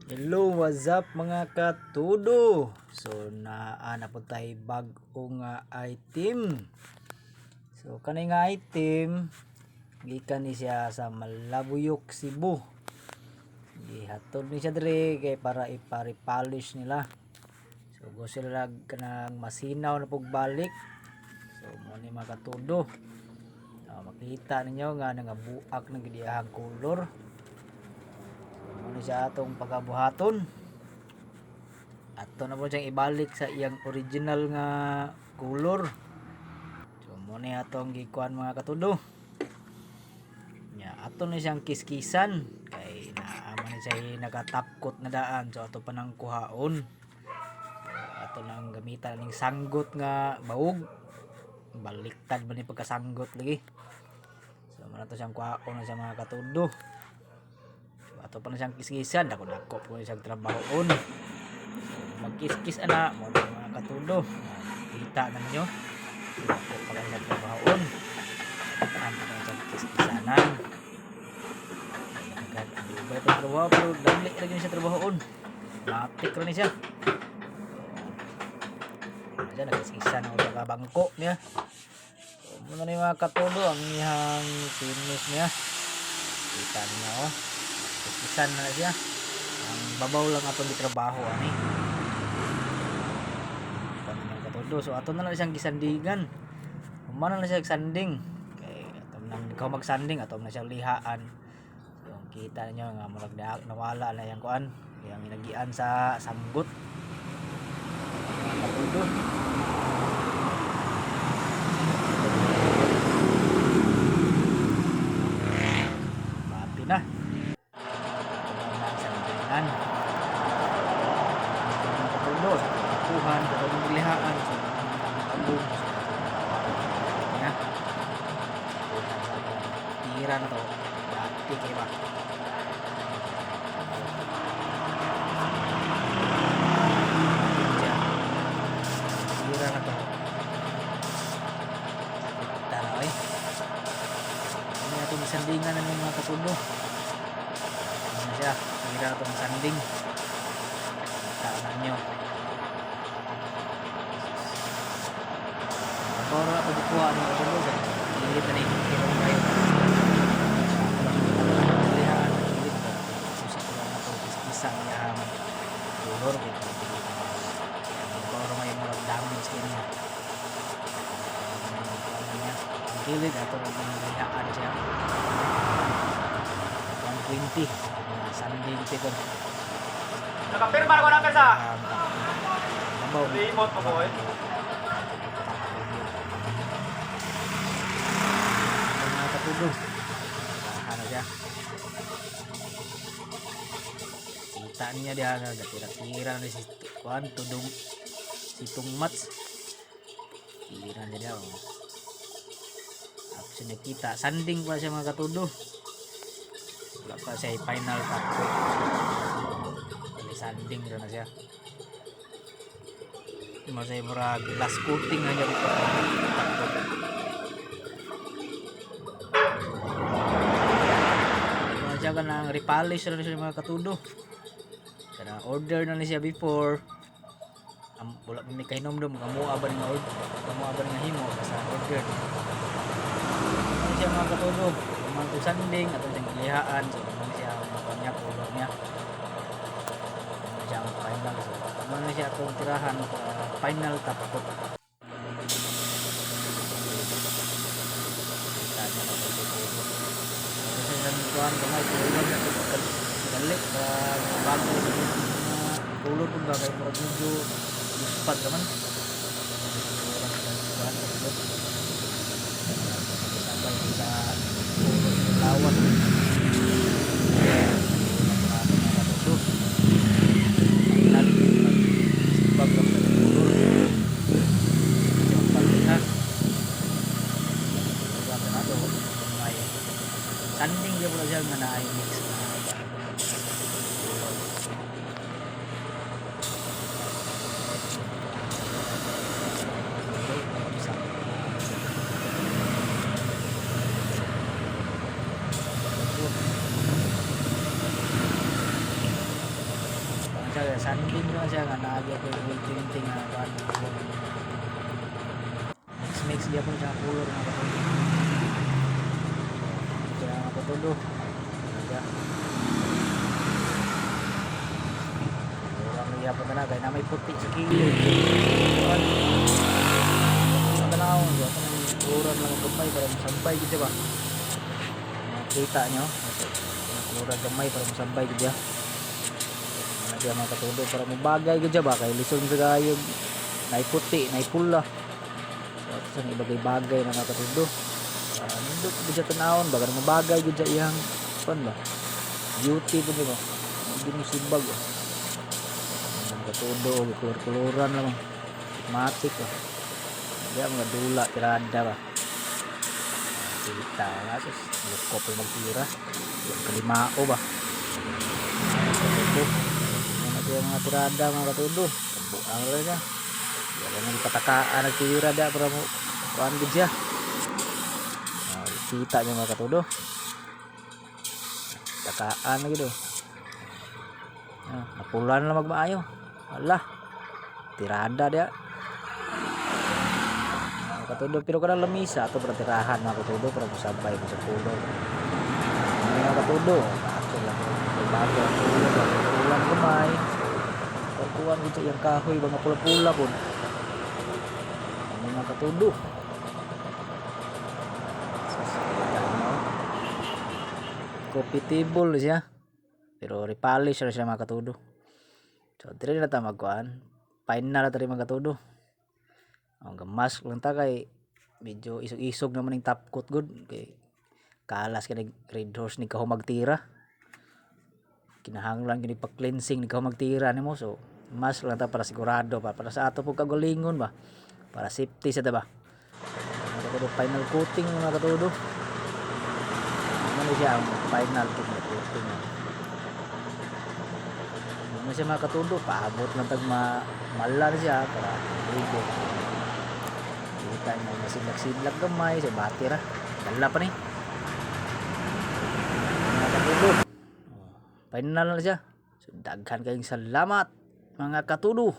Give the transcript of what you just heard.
Hello, what's up mga katudo? So naa po tayo bagong item. So kanay nga item gikan ni siya sa Malabuyok, Cebu. Gihatod ni siya dire kay para ipari-polish nila. So go sila kanang masinaw na pagbalik. So mo ni mga katudo. Makita ninyo nga nangabuak ng gidiyahang color. Ano siya atong pagabuhaton. Ato na po siyang ibalik sa iyang original nga color. So muna atong gikuan mga katudo. Nya ato na siyang kiskisan kay naaman ni siya nagatapkot na daan. So ato pa nang kuhaon. So, ato nang gamitan ning sanggot nga baog. Baliktad ba ni pagkasanggot lagi. So muna to siyang kuhaon na siya mga katudo. Ato pa na siyang kiskisan, dako po siyang trabahoon. So, magkiskis ana mo mga katudo. Kita na ninyo. Dako pa lang siyang trabahoon. Ang siyang kiskisanan. Ibay pa trabaho pero dali lagi siya trabahoon. Matik rin siya. Diyan nagkiskisan ang sa bangko niya. So, muna ni mga katudo ang iyang finish niya. Kita niyo oh. Kiskisan na siya. Ang babaw lang atong gitrabaho ani. Kanang katudo. So ato na lang siyang gisandingan. Humana na siya sanding. Kay ato nang ikaw magsanding ato na siyang lihaan. So kita niyo nga murag nawala na yang kuan, yang inagian sa sanggot. Katudo. Mati na. Katudo kuhan katong lihaan so abog ya tira na to dati kay ba tira na to taray ini atong sandingan ng mga katudo ano siya tira na tong sanding taan nyo. Para ako bukuha ng katulo sa ilit na rin kilo kayo. Lihaan ang ilit ko. Susi ko lang ito isa niya color ko. Para may mga damage kayo niya. Ang kilit ito lihaan siya. 120. Sanding ko. Nakapirma ko na pesa. Nabaw. Remote mo ko eh. Mga katudo. Ano siya? Kita niya dia gatira-tira na si kuan tudong sitong mats. Tira niya dia. Ako siya nakita. Sanding pa siya mga katudo. Wala pa siya final top coat. Sanding rin na siya. Masay murag last coating na niya dito. Ito na siya ka ng repolish rin siya mga katudo. Kana order na siya before. Wala pa may kahinomdom. Kamua ba nga order? Kamua ba nga himo? Basta order. Ito siya mga katudo. Kamang ito sanding. Ito siyang ilihaan. So kamang siya mga niya. Color niya. Siya ang final. So kamang siya itong tirahan para final top coat. Kita niya na ito tutubo. Kasi sa nituan kamay. Tulog na ito balik. Bago tulog kung bagay. Murag medyo luspad naman. Sabay sa lawas. Sanding dia pula siya nga na mix siya, sanding lang siya nga naagya ko yung tinting nga paano. Mix dia po siya color mga katudo. Kaya mga katudo. Kaya. Orang niya po na kaya na may puti sa kilid. Ang tanaw, diba? Kuran lang ang gamay para masambay gitu ba? Kita nyo. Kuran gamay para masambay gitu ya. Ano siya mga katudo para mabagay gitu ba? Kaya lison sa gayog. Naiputi, naipula. So, sa ibagay-bagay na nakatudo. Nindot ko dyan tanawon. Baga na mabagay ko dyan iyang pan ba? Beauty po diba? Hindi mo sibag. Nakatudo. Kulur-kuluran lang. Matik ba? Diyan mga dula. Tirada ba? Kita. Asus. Lukop yung magtira. Yung kalimao ba? Nakatudo. Yung mga tirada mga katudo. Kabuang lang niya. Yan ang patakaan nagtira da para mo kuan gid siya. Kita niyo mga katudo. Takaan lagi do. Napulan lang magmaayo. Wala. Tirada dia. Mga katudo pero kada lamisa ato para tirahan mga katudo para musabay mo sa pulo. Mga katudo, ato lang bago ang pulo, pulang kamay. Pagkuhan dito yung kahoy mga pula-pula po. Mga katudo. Coffee table siya. Pero repolish siya mga katudo. So, dire na ta magkuhan. Final na tari mga katudo. Ang mask lang ta kay medyo isog-isog naman yung top coat good. Kay kalas ka red horse ni kahumag tira. Kinahanglan kini pa cleansing ni kahumag tira nimo. So, mask lang ta para sigurado pa. Para sa ato po kagalingon ba. Para safety sa diba? Mga katudo, final coating mga katudo. Ano siya ang final coating. Ano siya mga katudo, paabot lang tag malar siya para ligo. Kita nyo, masidlag-sidlag gamay sa batira. Dala pa ni. Mga katudo. Final na siya. So, daghan kayong salamat mga katudo.